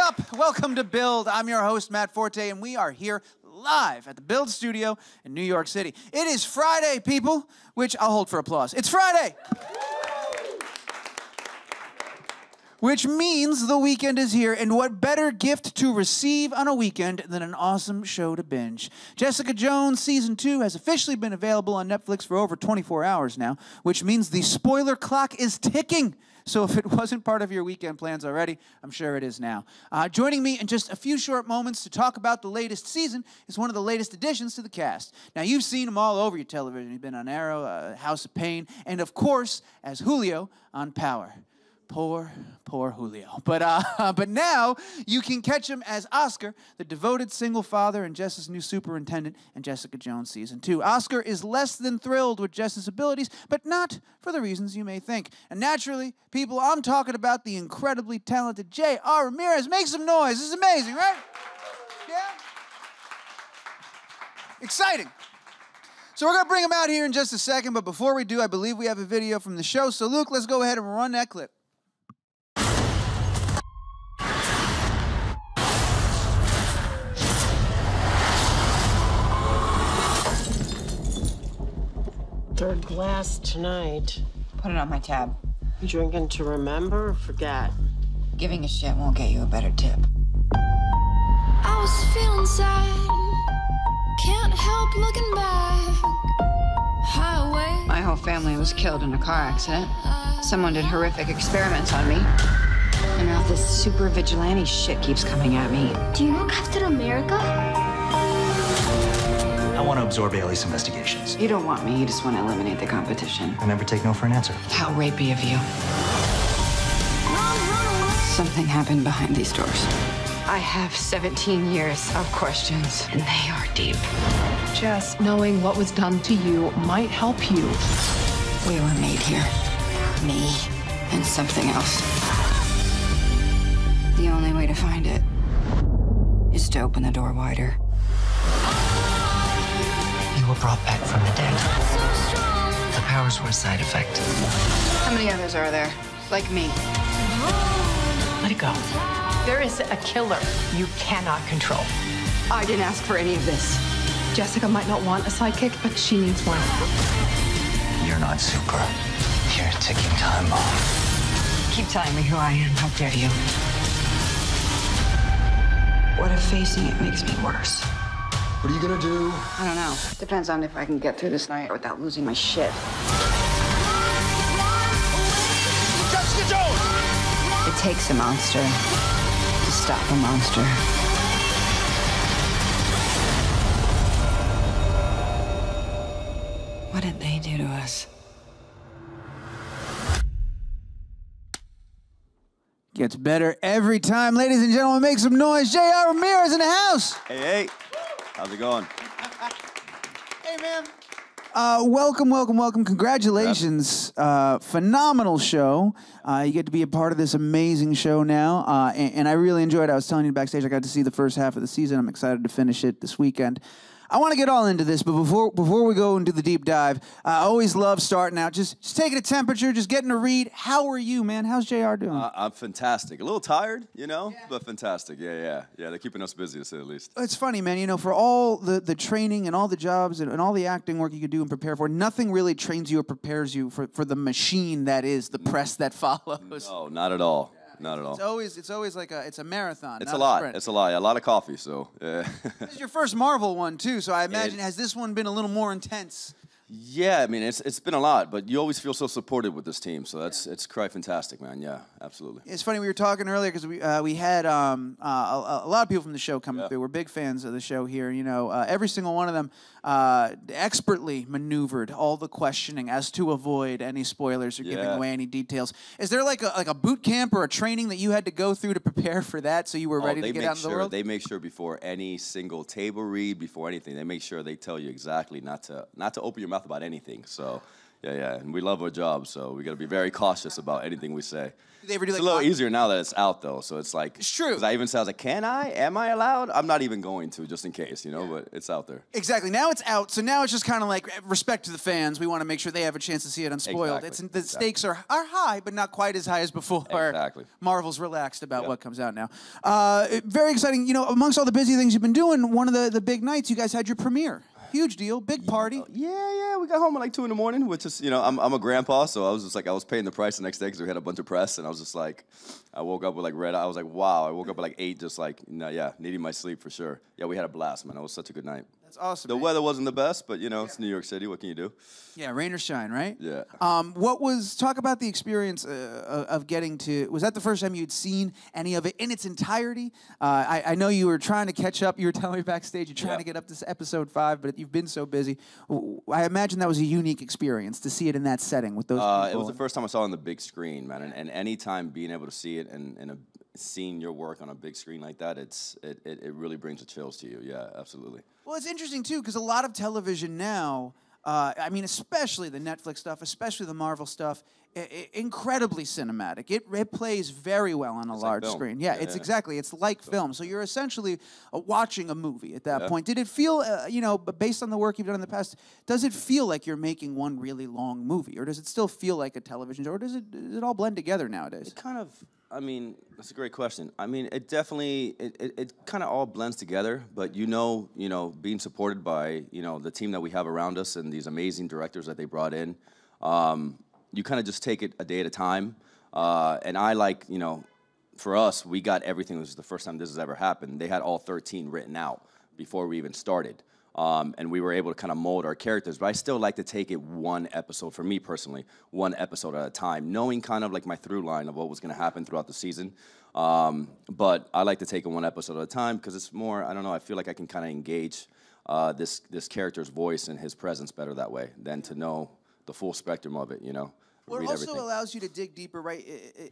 up? Welcome to Build. I'm your host, Matt Forte, and we are here live at the Build Studio in New York City. It is Friday, people, which I'll hold for applause. It's Friday! Which means the weekend is here, and what better gift to receive on a weekend than an awesome show to binge. Jessica Jones Season 2 has officially been available on Netflix for over 24 hours now, which means the spoiler clock is ticking. So if it wasn't part of your weekend plans already, I'm sure it is now. Joining me in just a few short moments to talk about the latest season is one of the latest additions to the cast. Now, you've seen him all over your television. He's been on Arrow, House of Pain, and of course, as Julio on Power. Poor Julio. But now you can catch him as Oscar, the devoted single father and Jess's new superintendent in Jessica Jones Season 2. Oscar is less than thrilled with Jess's abilities, but not for the reasons you may think. And naturally, people, I'm talking about the incredibly talented J.R. Ramirez. Make some noise. This is amazing, right? Yeah? Exciting. So we're going to bring him out here in just a second, but before we do, I believe we have a video from the show. So Luke, let's go ahead and run that clip. Third glass tonight. Put it on my tab. You drinking to remember or forget? Giving a shit won't get you a better tip. I was feeling sad. Can't help looking back. Highway. My whole family was killed in a car accident. Someone did horrific experiments on me. And now this super vigilante shit keeps coming at me. Do you know Captain America? I want to absorb Ailey's investigations. You don't want me, you just want to eliminate the competition. I never take no for an answer. How rapey of you. Something happened behind these doors. I have 17 years of questions, and they are deep. Jess, knowing what was done to you might help you. We were made here. Me and something else. The only way to find it is to open the door wider. You were brought back from the dead. The powers were a side effect. How many others are there? Like me? Let it go. There is a killer you cannot control. I didn't ask for any of this. Jessica might not want a sidekick, but she needs one. You're not super. You're a ticking time bomb. Keep telling me who I am. How dare you? What if facing it makes me worse? What are you gonna do? I don't know. Depends on if I can get through this night without losing my shit. Jessica Jones! It takes a monster to stop a monster. What did they do to us? Gets better every time. Ladies and gentlemen, make some noise. J.R. Ramirez in the house. Hey. How's it going? Hey, man. Welcome. Congratulations. Phenomenal show. You get to be a part of this amazing show now. And I really enjoyed it. I was telling you backstage, I got to see the first half of the season. I'm excited to finish it this weekend. I want to get all into this, but before we go into the deep dive, I always love starting out, just taking a temperature, just getting a read. How are you, man? How's JR doing? I'm fantastic. A little tired, but fantastic. Yeah. They're keeping us busy, to say the least. It's funny, man. For all the training and all the jobs and all the acting work you could do and prepare for, nothing really trains you or prepares you for the machine that is the press that follows. No, not at all. Not at all. It's always like it's a marathon. It's not a lot. sprint. It's a lot. Yeah, a lot of coffee. So yeah. This is your first Marvel one too, so I imagine has this one been a little more intense? Yeah, I mean it's been a lot, but you always feel so supported with this team. So it's quite fantastic, man. Yeah, absolutely. It's funny, we were talking earlier because we had a lot of people from the show coming through. We're big fans of the show here. Every single one of them expertly maneuvered all the questioning as to avoid any spoilers or giving away any details. Is there like a boot camp or a training that you had to go through to prepare for that, so you were ready to get out in the world? They make sure before any single table read, before anything, they make sure they tell you exactly not to open your mouth about anything. So Yeah, and we love our job, so we got to be very cautious about anything we say. Do they ever do It's like a little easier now that it's out, though, so it's like... It's true. 'Cause I even said, I was like, can I? Am I allowed? I'm not even going to, just in case, you know, but it's out there. Exactly. Now it's out, so now it's just kind of like respect to the fans. We want to make sure they have a chance to see it unspoiled. Exactly. The stakes are high, but not quite as high as before. Exactly. Marvel's relaxed about what comes out now. Very exciting. You know, amongst all the busy things you've been doing, one of the big nights, you guys had your premiere. Huge deal, big party. Yeah, we got home at like 2 in the morning, which is, you know, I'm a grandpa, so I was just like, I was paying the price the next day because we had a bunch of press, and I was just like, I woke up with like red eye. I was like, wow. I woke up at like 8, just like, needing my sleep for sure. Yeah, we had a blast, man. It was such a good night. That's awesome. The weather wasn't the best, but, you know, it's New York City. What can you do? Yeah, rain or shine, right? Yeah. Talk about the experience of getting to, was that the first time you'd seen any of it in its entirety? I know you were trying to catch up. You were telling me backstage, you're trying to get up to episode 5, but you've been so busy. I imagine that was a unique experience to see it in that setting with those people. It was the first time I saw it on the big screen, man. And any time being able to see it and seeing your work on a big screen like that, it really brings the chills to you. Yeah, absolutely. Well, it's interesting, too, because a lot of television now, I mean, especially the Netflix stuff, especially the Marvel stuff, incredibly cinematic. It plays very well on a large screen. Yeah, exactly. It's like film. So you're essentially watching a movie at that point. Did it feel, based on the work you've done in the past, does it feel like you're making one really long movie? Or does it still feel like a television show? Or does it all blend together nowadays? It kind of... I mean, that's a great question. I mean, it definitely, it kind of all blends together, but you know, being supported by, the team that we have around us and these amazing directors that they brought in, you kind of just take it a day at a time. And I like, for us, we got everything. This is the first time this has ever happened. They had all 13 written out before we even started. And we were able to kind of mold our characters. But I still like to take it one episode, for me personally, one episode at a time, knowing kind of like my through line of what was going to happen throughout the season. But I like to take it one episode at a time because it's more, I don't know, I feel like I can kind of engage this character's voice and his presence better that way than to know the full spectrum of it, Well, it also allows you to dig deeper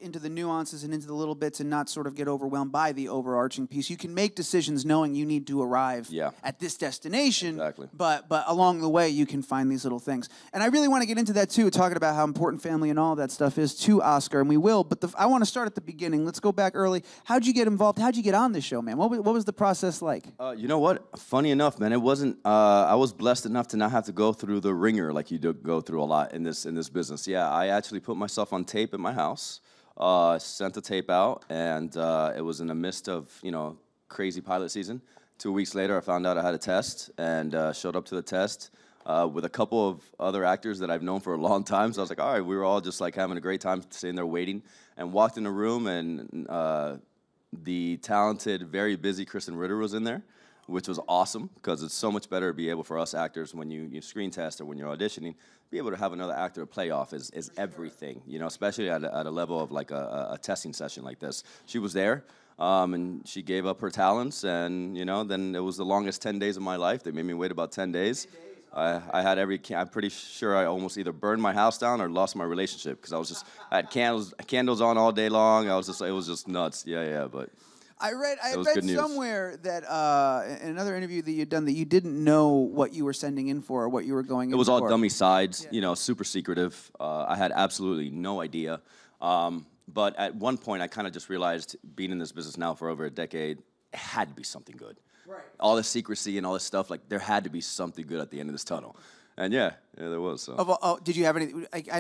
into the nuances and into the little bits and not sort of get overwhelmed by the overarching piece. You can make decisions knowing you need to arrive at this destination, but along the way you can find these little things. And I really want to get into that too, talking about how important family and all that stuff is to Oscar, and we will. But I want to start at the beginning. Let's go back early. How'd you get involved? How'd you get on this show, man? What was the process like? You know what? Funny enough, man, it wasn't. I was blessed enough to not have to go through the ringer like you do go through a lot in this business. Yeah, I actually put myself on tape at my house, sent the tape out, and it was in the midst of, crazy pilot season. 2 weeks later, I found out I had a test and showed up to the test with a couple of other actors that I've known for a long time. So I was like, all right, we were all just like having a great time sitting there waiting, and walked in the room, and the talented, very busy Kristen Ritter was in there, which was awesome because it's so much better to be able for us actors when you screen test or when you're auditioning, be able to have another actor to play off is everything, especially at a level of like a testing session like this. She was there, and she gave up her talents, and, then it was the longest 10 days of my life. They made me wait about 10 days. I had I'm pretty sure I almost either burned my house down or lost my relationship because I had candles on all day long. It was just nuts. Yeah, but... I read somewhere that in another interview that you'd done that you didn't know what you were sending in for or what you were going in for. It was all dummy sides, super secretive. I had absolutely no idea. But at one point, I kind of just realized, being in this business now for over a decade, it had to be something good. Right. All the secrecy and all this stuff, like there had to be something good at the end of this tunnel. And yeah, there was. So. Did you have any?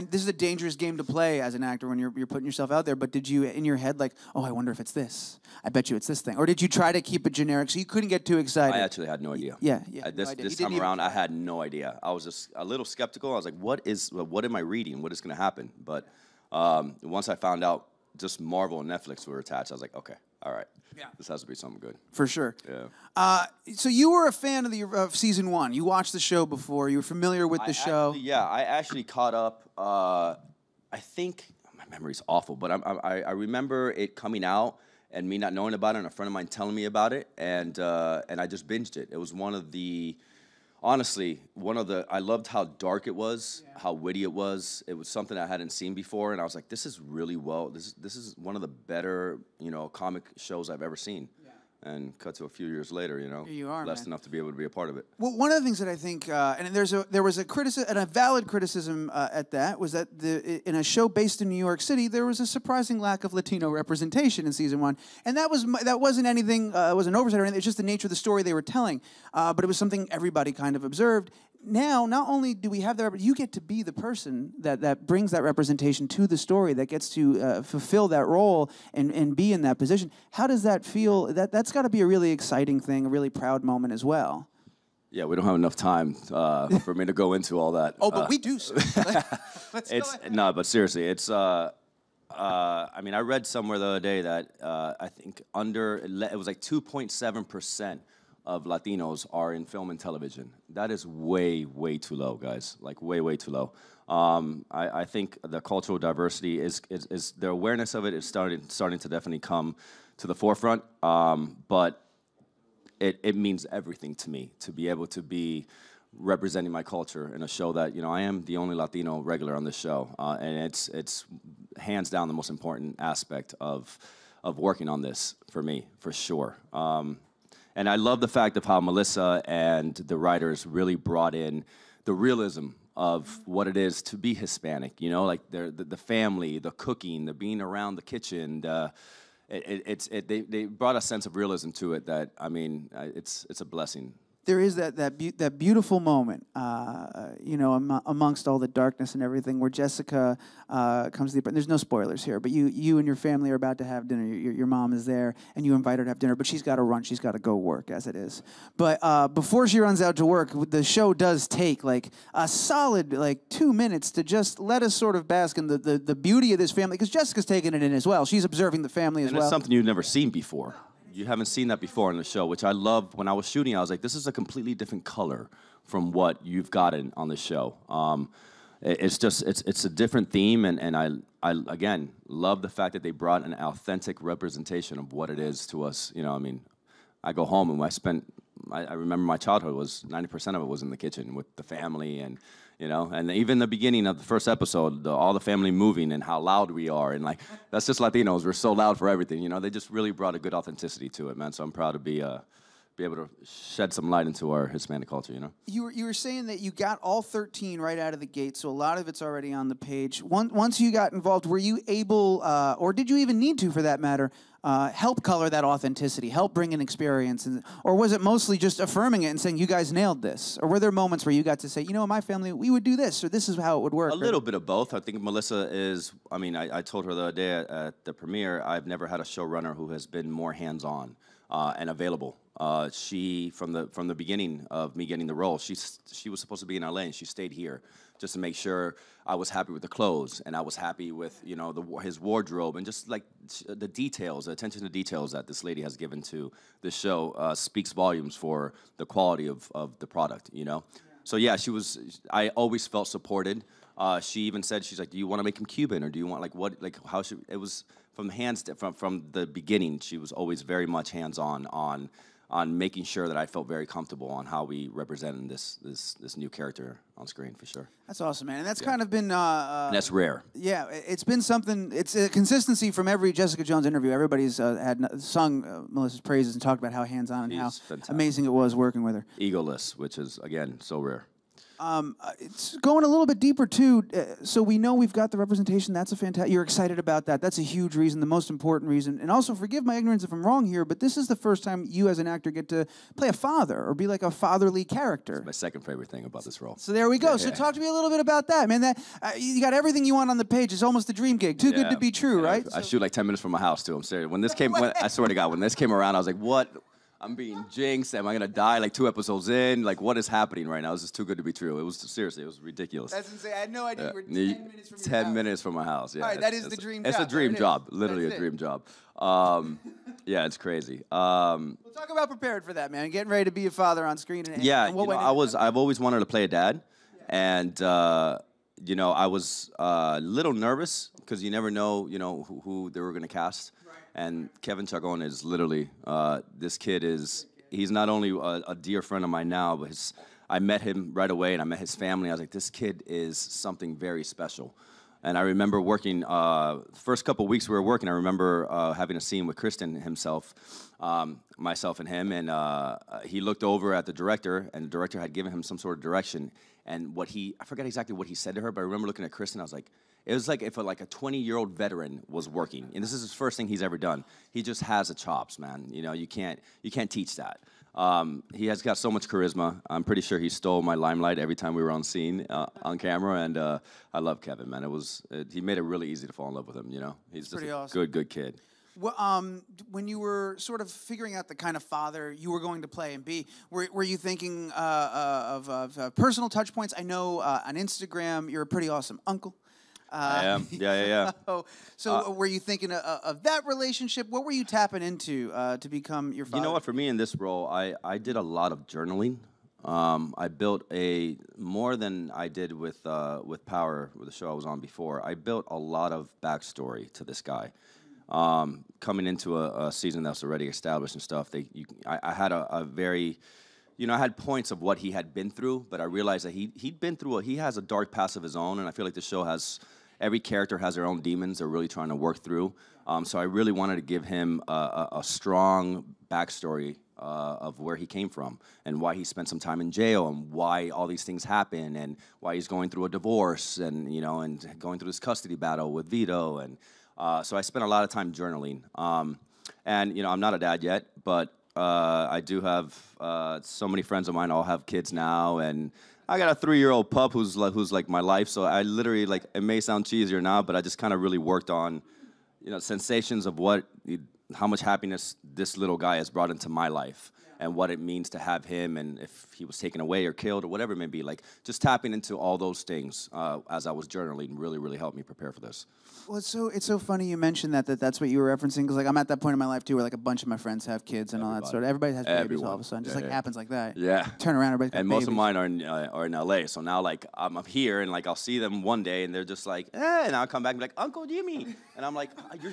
This is a dangerous game to play as an actor when you're putting yourself out there. But did you, in your head, like, I wonder if it's this? I bet you it's this thing. Or did you try to keep it generic so you couldn't get too excited? I actually had no idea. This time around, I had no idea. I was just a little skeptical. I was like, what am I reading? What is going to happen? But once I found out just Marvel and Netflix were attached, I was like, okay, all right. Yeah. This has to be something good. For sure. Yeah. So you were a fan of season 1. You watched the show before. You were familiar with the show. I actually caught up. I think my memory's awful, but I remember it coming out and me not knowing about it, and a friend of mine telling me about it, and I just binged it. It was honestly, I loved how dark it was, how witty it was. It was something I hadn't seen before, and I was like, this is really this is one of the better, comic shows I've ever seen. Yeah. And cut to a few years later, you know, Here you are, blessed man. enough to be able to be a part of it. Well, one of the things that I think, and there was a criticism, and a valid criticism at that, was that in a show based in New York City, there was a surprising lack of Latino representation in season 1, and that wasn't anything, it wasn't oversight or anything. It's just the nature of the story they were telling, but it was something everybody kind of observed. Now, not only do we have that, but you get to be the person that brings that representation to the story, that gets to fulfill that role and be in that position. How does that feel? That's got to be a really exciting thing, a really proud moment as well. Yeah, we don't have enough time for me to go into all that. Oh, but we do, sir. Let's go ahead. No, but seriously, it's. I mean, I read somewhere the other day that I think it was like 2.7% of Latinos are in film and television. That is way, way too low, guys. Like way, way too low. I think the cultural diversity is the awareness of it is starting to definitely come to the forefront. But it means everything to me to be able to be representing my culture in a show that, you know, I am the only Latino regular on this show, and it's hands down the most important aspect of working on this for me, for sure. And I love the fact of how Melissa and the writers really brought in the realism of what it is to be Hispanic. You know, like the family, the cooking, the being around the kitchen. They brought a sense of realism to it that, I mean, it's a blessing. There is that beautiful moment, you know, amongst all the darkness and everything, where Jessica comes to the. There's no spoilers here, but you and your family are about to have dinner. Your mom is there, and you invite her to have dinner, but she's got to run. She's got to go work, as it is. But before she runs out to work, the show does take like a solid 2 minutes to just let us sort of bask in the beauty of this family, because Jessica's taking it in as well. She's observing the family as well. And it's something you've never seen before. You haven't seen that before in the show, which I love. When I was shooting, I was like, this is a completely different color from what you've gotten on the show. It's a different theme, and I again love the fact that they brought an authentic representation of what it is to us. You know, I mean, I go home and I remember my childhood was 90% of it was in the kitchen with the family, and you know, and even the beginning of the first episode, all the family moving and how loud we are, and like that's just Latinos. We're so loud for everything, you know. They just really brought a good authenticity to it, man. So I'm proud to be able to shed some light into our Hispanic culture, you know. You were saying that you got all 13 right out of the gate, so a lot of it's already on the page. Once you got involved, were you able, or did you even need to, for that matter, help color that authenticity, help bring an experience, or was it mostly just affirming it and saying, you guys nailed this? Or were there moments where you got to say, you know, in my family, we would do this, or this is how it would work? A little bit of both. I think Melissa is, I mean, I told her the other day at the premiere, I've never had a showrunner who has been more hands-on and available. She, from the beginning of me getting the role, she was supposed to be in LA, and she stayed here just to make sure I was happy with the clothes, and I was happy with, you know, his wardrobe, and just like the details, the attention to details that this lady has given to this show speaks volumes for the quality of the product, you know. Yeah. So yeah, I always felt supported. She even said, she's like, do you want to make him Cuban, or do you want, like, what, like, how should, it was from the beginning, she was always very much hands-on on making sure that I felt very comfortable on how we represented this new character on screen, for sure. That's awesome, man. And that's kind of been... and that's rare. Yeah, it's been something... It's a consistency from every Jessica Jones interview. Everybody's sung Melissa's praises and talked about how hands-on and how amazing it was working with her. Egoless, which is, again, so rare. It's going a little bit deeper, too. So we know we've got the representation. That's a fantastic... You're excited about that. That's a huge reason, the most important reason. And also, forgive my ignorance if I'm wrong here, but this is the first time you as an actor get to play a father or be like a fatherly character. That's my second favorite thing about this role. So there we go. Yeah. So talk to me a little bit about that, man. That you got everything you want on the page. It's almost a dream gig. Too good to be true, right? I shoot like 10 minutes from my house, too. I'm serious. When this came... I swear to God, when this came around, I was like, what... I'm being jinxed. Am I gonna die like 2 episodes in? Like, what is happening right now? This is too good to be true. It was seriously, it was ridiculous. That's insane. I had no idea you were 10 minutes from your 10 house. minutes from my house. Yeah, all right, that is the dream job. It's a dream job. Literally a dream job. Yeah, it's crazy. We'll talk about prepared for that, man. Getting ready to be a father on screen. And yeah, and you know, I've always wanted to play a dad, and you know, I was a little nervous because you never know, you know, who they were gonna cast. Right. And Kevin Chacon is literally this kid is. He's not only a dear friend of mine now, but I met him right away, and I met his family. I was like, this kid is something very special. And I remember working, first couple weeks we were working, I remember having a scene with Kristen himself, myself and him, and he looked over at the director, and the director had given him some sort of direction. And I forget exactly what he said to her, but I remember looking at Kristen, I was like, it was like if a 20-year-old veteran was working, and this is his first thing he's ever done. He just has the chops, man. You know, you can't teach that. He has got so much charisma. I'm pretty sure he stole my limelight every time we were on scene, on camera, and I love Kevin, man. He made it really easy to fall in love with him, you know? He's just a good kid. Well, when you were sort of figuring out the kind of father you were going to play and be, were you thinking of personal touch points? I know on Instagram you're a pretty awesome uncle. I am. Yeah. So were you thinking of that relationship? What were you tapping into to become your father? You know what? For me in this role, I did a lot of journaling. I built more than I did with Power, with the show I was on before. I built a lot of backstory to this guy. Coming into a season that's already established and stuff, I had a very, I had points of what he had been through, but I realized that he has a dark past of his own, and I feel like the show every character has their own demons they're really trying to work through. So I really wanted to give him a strong backstory of where he came from and why he spent some time in jail and why all these things happen and why he's going through a divorce and, and going through this custody battle with Vito. And so I spent a lot of time journaling. And, I'm not a dad yet, but I do have so many friends of mine all have kids now, and I got a 3-year-old pup who's like my life. So I literally, like, it may sound cheesy or not, but I just kind of really worked on, sensations of how much happiness this little guy has brought into my life and what it means to have him, and if he was taken away or killed or whatever it may be. Like, just tapping into all those things as I was journaling really, really helped me prepare for this. Well, it's so funny you mentioned that's what you were referencing, because like I'm at that point in my life too, where like a bunch of my friends have kids and all that sort of. Everybody has babies all of a sudden, just happens like that. Yeah. Turn around, everybody. And most of mine are in LA. So now, like, I'm up here, and like I'll see them one day, and they're just like, and I'll come back and be like, Uncle Jimmy, and I'm like,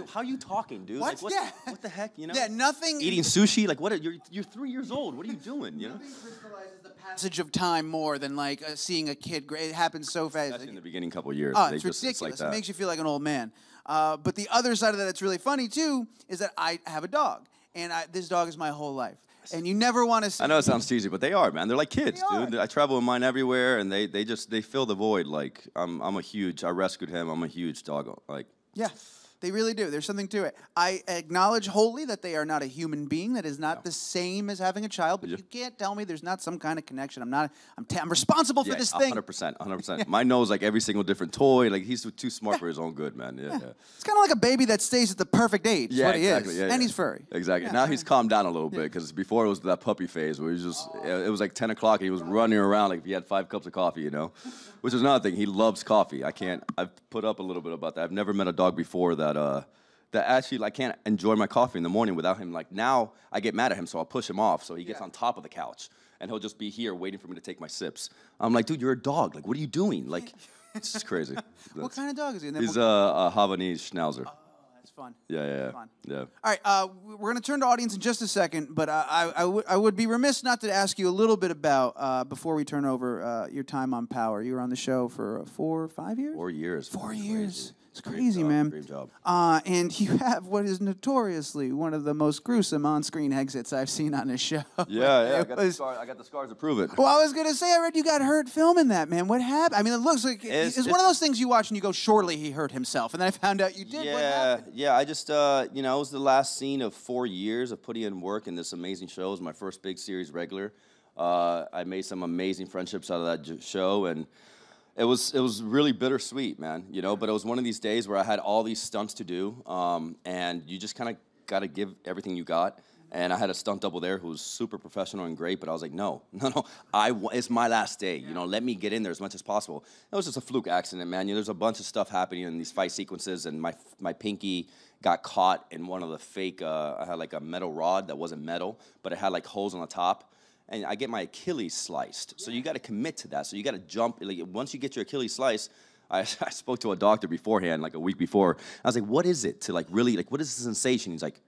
how are you talking, dude? What? Like, what the heck, Yeah, nothing. Eating sushi, like what? You're 3 years old. What are you doing? Nothing crystallizes the passage of time more than like seeing a kid. It happens so fast. Especially in the beginning couple of years. Oh, it's ridiculous. It's like that. It makes you feel like an old man. But the other side of that that's really funny, too, is that I have a dog. And this dog is my whole life. And you never want to see... I know it sounds cheesy, but they are, man. They're like kids, dude. I travel with mine everywhere, and they fill the void. Like, I rescued him. I'm a huge dog. Like... Yeah. They really do. There's something to it. I acknowledge wholly that they are not a human being. That is not the same as having a child. But you can't tell me there's not some kind of connection. I'm responsible for this thing. 100%. Mine knows like every single different toy. Like he's too smart for his own good, man. Yeah. It's kind of like a baby that stays at the perfect age. Yeah, what exactly. He is. And he's furry. Exactly. Yeah. Now he's calmed down a little bit, because before it was that puppy phase where he was just, it was like 10 o'clock and he was running around like if he had 5 cups of coffee, Which is another thing. He loves coffee. I've put up a little bit about that. I've never met a dog before that actually, I can't enjoy my coffee in the morning without him. Like, now I get mad at him, so I'll push him off so he gets on top of the couch, and he'll just be here waiting for me to take my sips. I'm like, dude, you're a dog. Like, what are you doing? Like, it's just crazy. What kind of dog is he? He's a Havanese Schnauzer. Oh, that's fun. Yeah. All right, we're going to turn to audience in just a second, but I would be remiss not to ask you a little bit about, before we turn over, your time on Power. You were on the show for 4 or 5 years? 4 years. 4 years. It's crazy, man. Great job. And you have what is notoriously one of the most gruesome on-screen exits I've seen on a show. Yeah. I got the scars to prove it. Well, I was going to say, I read you got hurt filming that, man. What happened? I mean, it looks like it's one of those things you watch and you go, surely he hurt himself. And then I found out you did. What happened? Yeah. I just, it was the last scene of 4 years of putting in work in this amazing show. It was my first big series regular. I made some amazing friendships out of that show, and it was really bittersweet, man, but it was one of these days where I had all these stunts to do, and you just kind of got to give everything you got. And I had a stunt double there who was super professional and great, but I was like, no, it's my last day, let me get in there as much as possible. It was just a fluke accident, man. There's a bunch of stuff happening in these fight sequences, and my pinky got caught in one of the fake, I had like a metal rod that wasn't metal, but it had like holes on the top. And I get my Achilles sliced. So you got to commit to that. So you got to jump. Like, once you get your Achilles sliced, I spoke to a doctor beforehand, like a week before. I was like, what is it to like really, like, what is the sensation? He's like,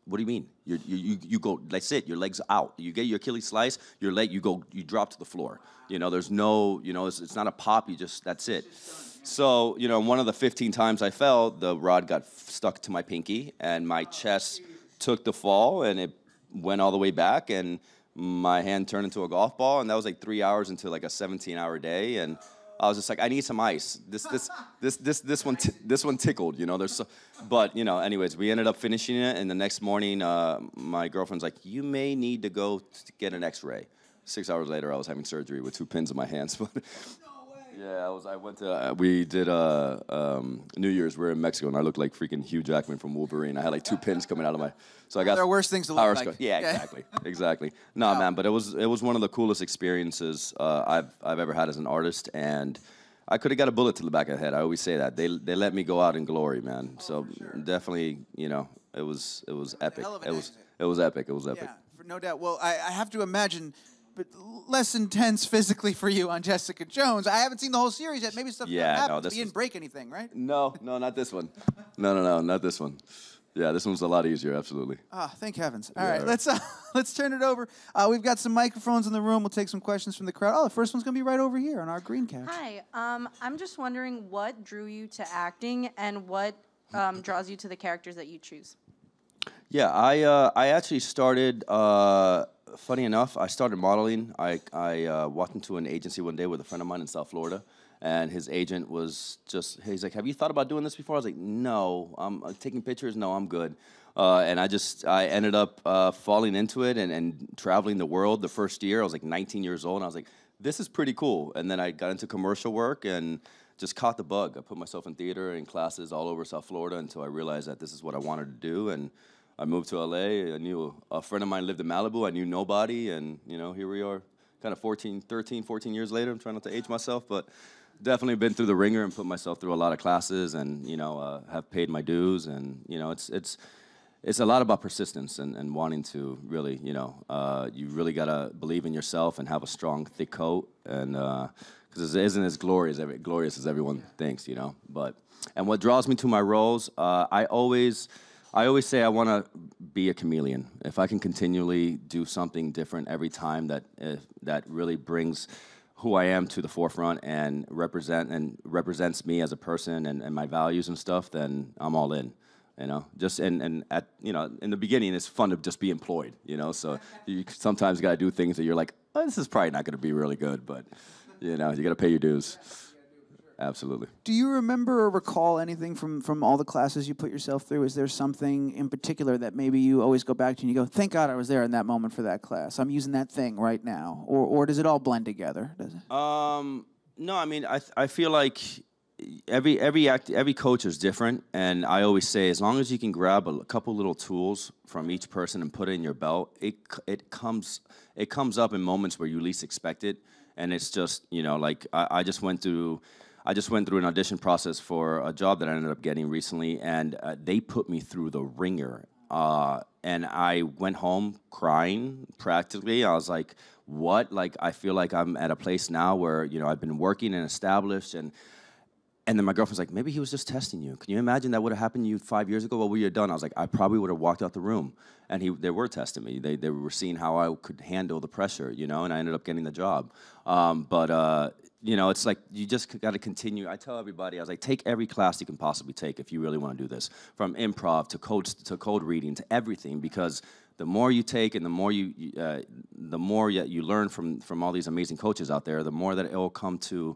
what do you mean? You go, that's it, your leg's out. You get your Achilles sliced, your leg, you drop to the floor. There's no, it's not a pop, that's it. So, you know, one of the 15 times I fell, the rod got stuck to my pinky, and my chest took the fall, and it went all the way back, and my hand turned into a golf ball, and that was like 3 hours into like a 17-hour day, and I was just like, I need some ice. This one tickled, you know. But you know, anyways, we ended up finishing it, and the next morning, my girlfriend's like, you may need to go to get an X-ray. 6 hours later, I was having surgery with 2 pins in my hands. Yeah, we did New Year's. We were in Mexico, and I looked like freaking Hugh Jackman from Wolverine. I had like 2 pins coming out of my. So I got. There are worse things to look like. Yeah, exactly. No, man, but it was one of the coolest experiences I've ever had as an artist, and I could have got a bullet to the back of the head. I always say that. They let me go out in glory, man. So definitely, you know, it was epic. It was epic. Yeah, no doubt. Well, I have to imagine. But less intense physically for you on Jessica Jones. I haven't seen the whole series yet. Maybe stuff happened. But you didn't break anything, right? No, not this one. No, not this one. Yeah, this one's a lot easier, absolutely. Thank heavens. All right, let's turn it over. We've got some microphones in the room. We'll take some questions from the crowd. The first one's going to be right over here on our green couch. Hi, I'm just wondering what drew you to acting and what draws you to the characters that you choose? Yeah, I actually started... funny enough, I started modeling. I walked into an agency one day with a friend of mine in South Florida, and his agent was he's like, have you thought about doing this before? I was like, no. I'm taking pictures? No, I'm good. And I ended up falling into it and traveling the world the first year. I was like 19 years old, and I was like, this is pretty cool. And then I got into commercial work and just caught the bug. I put myself in theater and classes all over South Florida until I realized that this is what I wanted to do. And I moved to LA. I knew a friend of mine lived in Malibu. I knew nobody, and you know, here we are, kind of 14 years later. I'm trying not to age myself, but definitely been through the ringer and put myself through a lot of classes, and you know, have paid my dues. And you know, it's a lot about persistence and wanting to really, you know, you really gotta believe in yourself and have a strong, thick coat, and because it isn't as glorious as everyone thinks, you know. And what draws me to my roles, I always say I want to be a chameleon. If I can continually do something different every time that really brings who I am to the forefront and represents me as a person and my values and stuff, then I'm all in. You know, in the beginning, it's fun to just be employed. You know, so you sometimes got to do things that you're like, oh, this is probably not going to be really good, but you know, you got to pay your dues. Absolutely. Do you remember or recall anything from all the classes you put yourself through? Is there something in particular that maybe you always go back to and you go, thank God I was there in that moment for that class. I'm using that thing right now. Or does it all blend together? Does it? No, I mean, I feel like every coach is different, and I always say as long as you can grab a couple little tools from each person and put it in your belt, it comes up in moments where you least expect it, and it's just, you know, like I just went through an audition process for a job that I ended up getting recently, and they put me through the ringer. And I went home crying, practically. I was like, what? Like, I feel like I'm at a place now where, you know, I've been working and established, and then my girlfriend's like, maybe he was just testing you. Can you imagine that would have happened to you 5 years ago? What would you have done? I was like, I probably would have walked out the room. And they were testing me. They were seeing how I could handle the pressure, you know, and I ended up getting the job. You know, it's like you just got to continue. I tell everybody, I was like, take every class you can possibly take if you really want to do this, from improv to code reading to everything, because the more you take and the more you learn from all these amazing coaches out there, the more that it will come to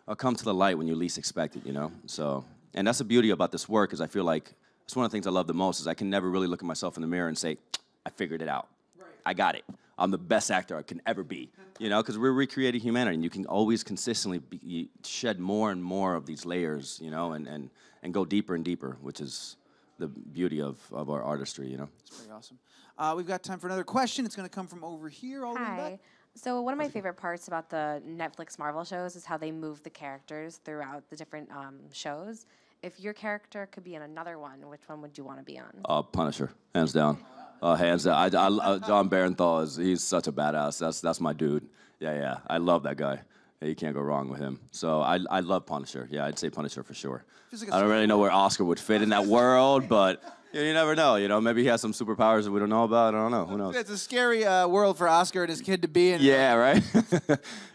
the light when you least expect it, you know. So, and that's the beauty about this work, is I feel like it's one of the things I love the most, is I can never really look at myself in the mirror and say, I figured it out. Right. I got it. I'm the best actor I can ever be, you know, because we're recreating humanity, and you can always consistently shed more and more of these layers, you know, and go deeper and deeper, which is the beauty of our artistry, you know. It's pretty awesome. We've got time for another question. It's going to come from over here all the way back. So one of my favorite parts about the Netflix Marvel shows is how they move the characters throughout the different shows. If your character could be in another one, which one would you want to be on? Punisher, hands down. Hands down. John Barenthal he's such a badass. That's my dude. Yeah. I love that guy. Yeah, you can't go wrong with him. So I love Punisher. Yeah, I'd say Punisher for sure. I don't really know where Oscar would fit in that world, but You never know. You know, maybe he has some superpowers that we don't know about. I don't know. Who knows? It's a scary world for Oscar and his kid to be in. Yeah, right.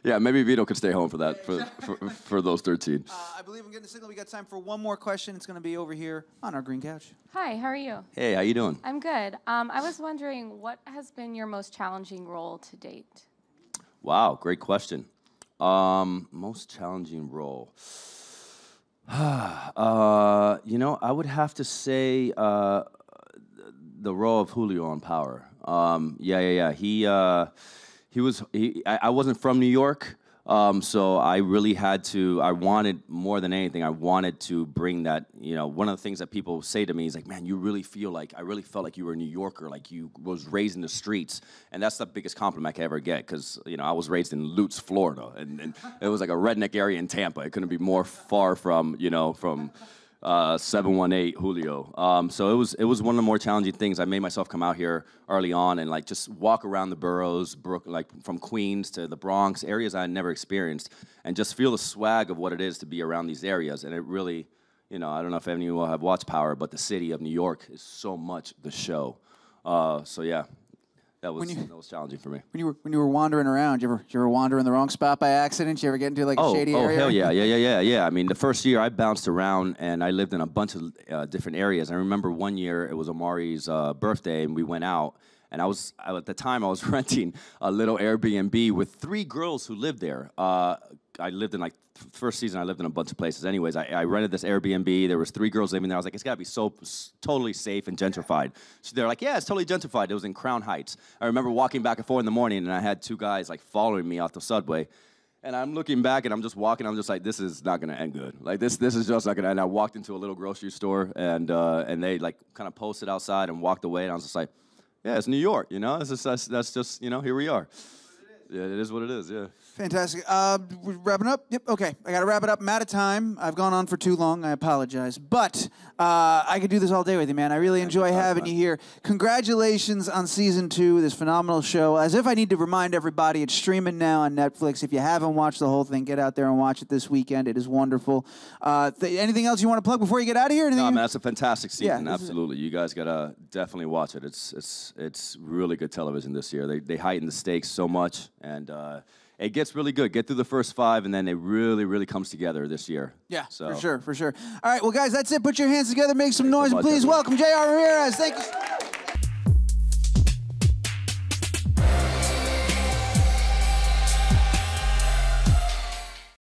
Yeah, maybe Vito could stay home for that for those 13. I believe I'm getting a signal. We got time for one more question. It's going to be over here on our green couch. Hi, how are you? Hey, how you doing? I'm good. I was wondering, what has been your most challenging role to date? Wow, great question. Most challenging role. You know, I would have to say the role of Julio on Power. Yeah. I wasn't from New York, so I really had to. I wanted more than anything. I wanted to bring that. You know, one of the things that people say to me is like, "Man, you really feel like I really felt like you were a New Yorker, like you was raised in the streets." And that's the biggest compliment I could ever get, because you know I was raised in Lutz, Florida, and it was like a redneck area in Tampa. It couldn't be more far from 718 Julio. So it was one of the more challenging things. I made myself come out here early on and like just walk around the boroughs, like from Queens to the Bronx, areas I had never experienced, and just feel the swag of what it is to be around these areas. And it really, you know, I don't know if any of you have watched Power, but the city of New York is so much the show. So yeah. That was challenging for me. When you were wandering around, you ever wander in the wrong spot by accident? You ever get into like a shady area? Oh, hell yeah. I mean, the first year I bounced around and I lived in a bunch of different areas. I remember one year it was Amari's birthday and we went out. And at the time I was renting a little Airbnb with 3 girls who lived there. I lived in like first season. I lived in a bunch of places. Anyways, I rented this Airbnb. There was 3 girls living there. I was like, it's got to be so totally safe and gentrified. So they're like, yeah, it's totally gentrified. It was in Crown Heights. I remember walking back and forth in the morning, and I had 2 guys like following me off the subway. And I'm looking back, and I'm just walking. I'm just like, this is not gonna end good. Like this is just not gonna. And I walked into a little grocery store, and they like kind of posted outside and walked away. And I was just like, yeah, it's New York, you know. That's just, you know, here we are. Yeah, it is what it is, yeah. Fantastic. We're wrapping up? Yep, okay. I got to wrap it up. I'm out of time. I've gone on for too long. I apologize. But I could do this all day with you, man. I really enjoy having you here. Congratulations on Season 2, this phenomenal show. As if I need to remind everybody, it's streaming now on Netflix. If you haven't watched the whole thing, get out there and watch it this weekend. It is wonderful. Anything else you want to plug before you get out of here? No, man, it's a fantastic season. Yeah, absolutely. You guys got to definitely watch it. It's really good television this year. They heighten the stakes so much. And it gets really good. Get through the first 5, and then it really, really comes together this year. Yeah, for sure. All right, well, guys, that's it. Put your hands together, make some noise, and please welcome J.R. Ramirez. Thank you.